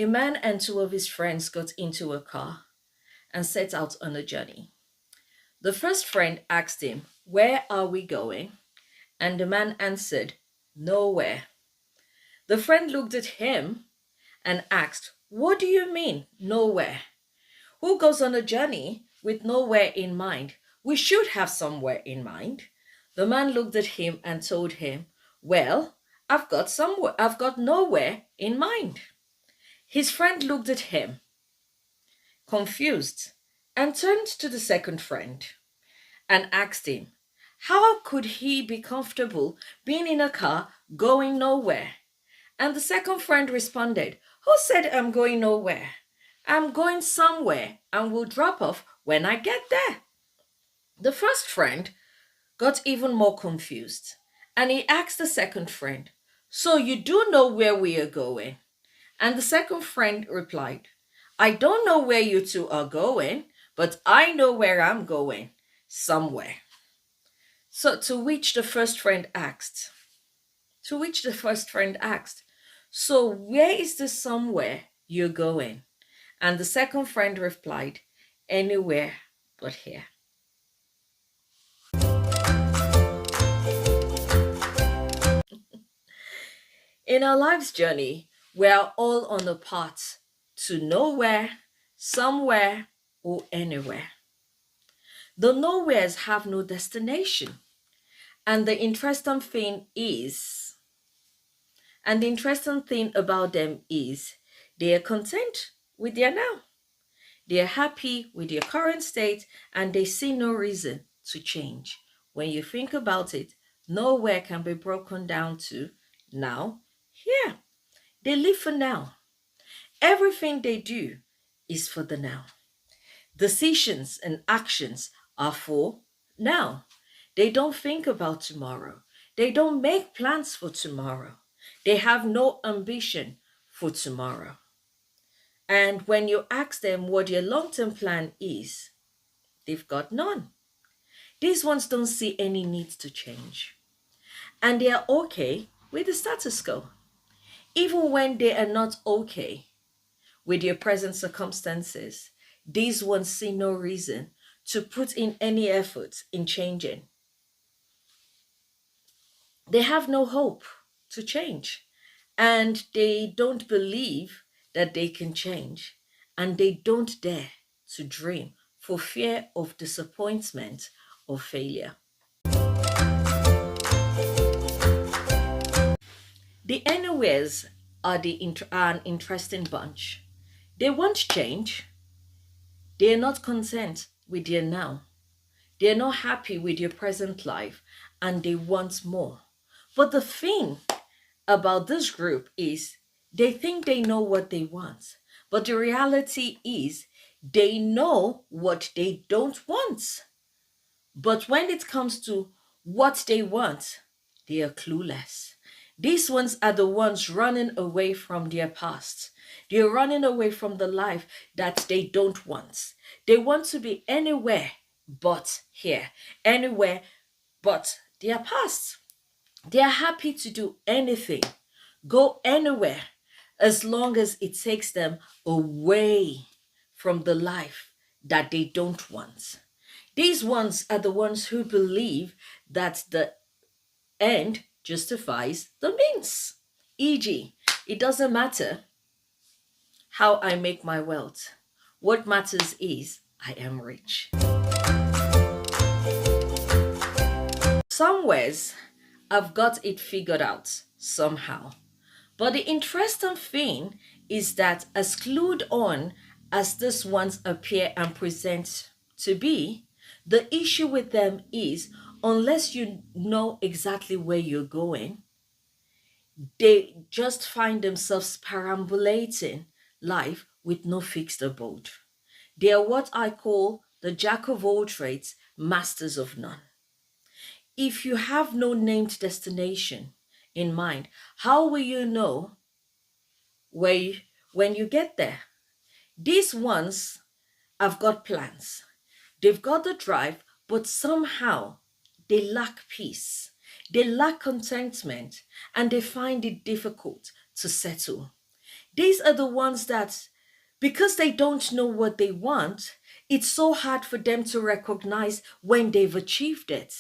A man and two of his friends got into a car and set out on a journey. The first friend asked him, "Where are we going?" And the man answered, "Nowhere." The friend looked at him and asked, "What do you mean, nowhere? Who goes on a journey with nowhere in mind? We should have somewhere in mind." The man looked at him and told him, "Well, I've got nowhere in mind." His friend looked at him, confused, and turned to the second friend and asked him, how could he be comfortable being in a car going nowhere? And the second friend responded, "Who said I'm going nowhere? I'm going somewhere and will drop off when I get there." The first friend got even more confused and he asked the second friend, "So you do know where we are going?" And the second friend replied, "I don't know where you two are going, but I know where I'm going, somewhere." So to which the first friend asked, "So where is the somewhere you're going?" And the second friend replied, "Anywhere but here." In our life's journey, we are all on a path to nowhere, somewhere, or anywhere. The nowheres have no destination. And the interesting thing is, and the interesting thing about them is they are content with their now. They are happy with their current state and they see no reason to change. When you think about it, nowhere can be broken down to now, here. They live for now. Everything they do is for the now. Decisions and actions are for now. They don't think about tomorrow. They don't make plans for tomorrow. They have no ambition for tomorrow. And when you ask them what their long term plan is, they've got none. These ones don't see any need to change. And they are okay with the status quo. Even when they are not okay with their present circumstances, these ones see no reason to put in any effort in changing. They have no hope to change and they don't believe that they can change and they don't dare to dream for fear of disappointment or failure. The Anyways are an interesting bunch. They want change. They are not content with their now. They are not happy with their present life and they want more. But the thing about this group is they think they know what they want. But the reality is they know what they don't want. But when it comes to what they want, they are clueless. These ones are the ones running away from their past. They're running away from the life that they don't want. They want to be anywhere but here, anywhere but their past. They are happy to do anything, go anywhere, as long as it takes them away from the life that they don't want. These ones are the ones who believe that the end justifies the means. E.g., it doesn't matter how I make my wealth. What matters is I am rich. Somewheres I've got it figured out somehow. But the interesting thing is that as glued on as these ones appear and present to be, the issue with them is unless you know exactly where you're going, they just find themselves perambulating life with no fixed abode. They are what I call the jack of all trades, masters of none. If you have no named destination in mind, how will you know where when you get there? These ones have got plans. They've got the drive, but somehow they lack peace. They lack contentment and they find it difficult to settle. These are the ones that, because they don't know what they want, it's so hard for them to recognize when they've achieved it.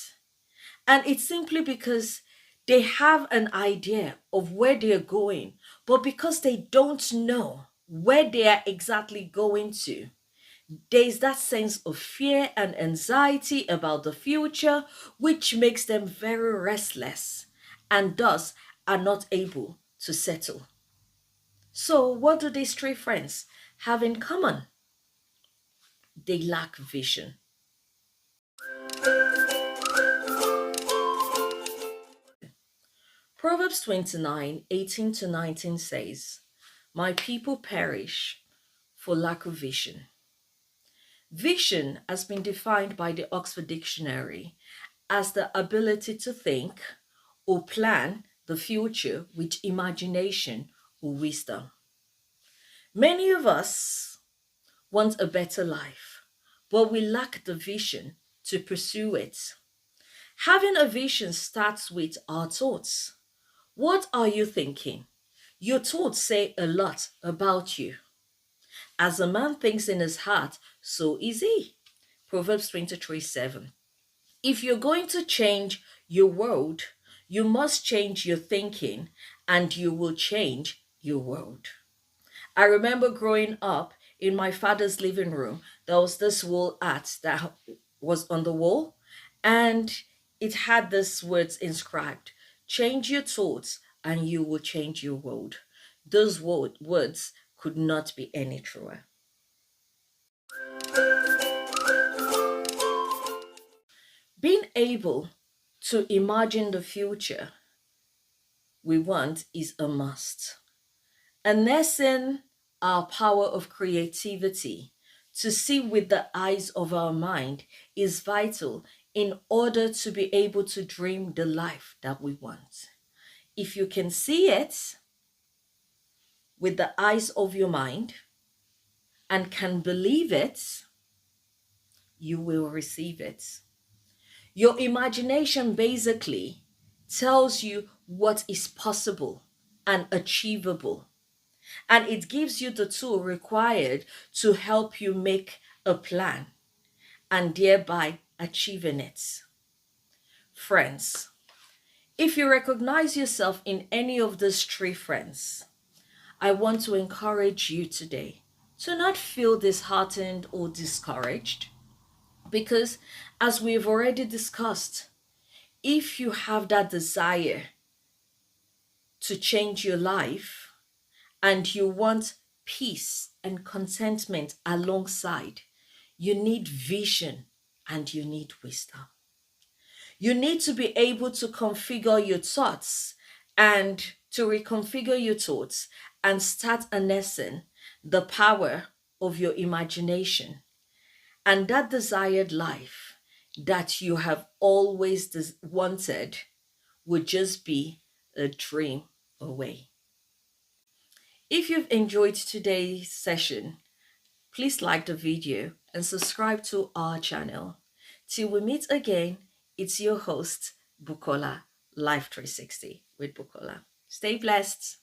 And it's simply because they have an idea of where they're going, but because they don't know where they are exactly going to, there's that sense of fear and anxiety about the future, which makes them very restless and thus are not able to settle. So, what do these three friends have in common? They lack vision. Proverbs 29:18 to 19 says, "My people perish for lack of vision." Vision has been defined by the Oxford Dictionary as the ability to think or plan the future with imagination or wisdom. Many of us want a better life, but we lack the vision to pursue it. Having a vision starts with our thoughts. What are you thinking? Your thoughts say a lot about you. As a man thinks in his heart, so is he. Proverbs 23:7. If you're going to change your world, you must change your thinking and you will change your world. I remember growing up in my father's living room, there was this wall art that was on the wall, and it had these words inscribed: change your thoughts and you will change your world. Those words could not be any truer. Being able to imagine the future we want is a must. Harnessing our power of creativity to see with the eyes of our mind is vital in order to be able to dream the life that we want. If you can see it with the eyes of your mind and can believe it, you will receive it. Your imagination basically tells you what is possible and achievable, and it gives you the tool required to help you make a plan and thereby achieving it. Friends, if you recognize yourself in any of these three friends, I want to encourage you today to not feel disheartened or discouraged, because as we've already discussed, if you have that desire to change your life and you want peace and contentment alongside, you need vision and you need wisdom. You need to be able to configure your thoughts and to reconfigure your thoughts and start harnessing the power of your imagination and that desired life that you have always wanted would just be a dream away. If you've enjoyed today's session, please like the video and subscribe to our channel. Till we meet again, it's your host, Bukola, Life 360 with Bukola. Stay blessed.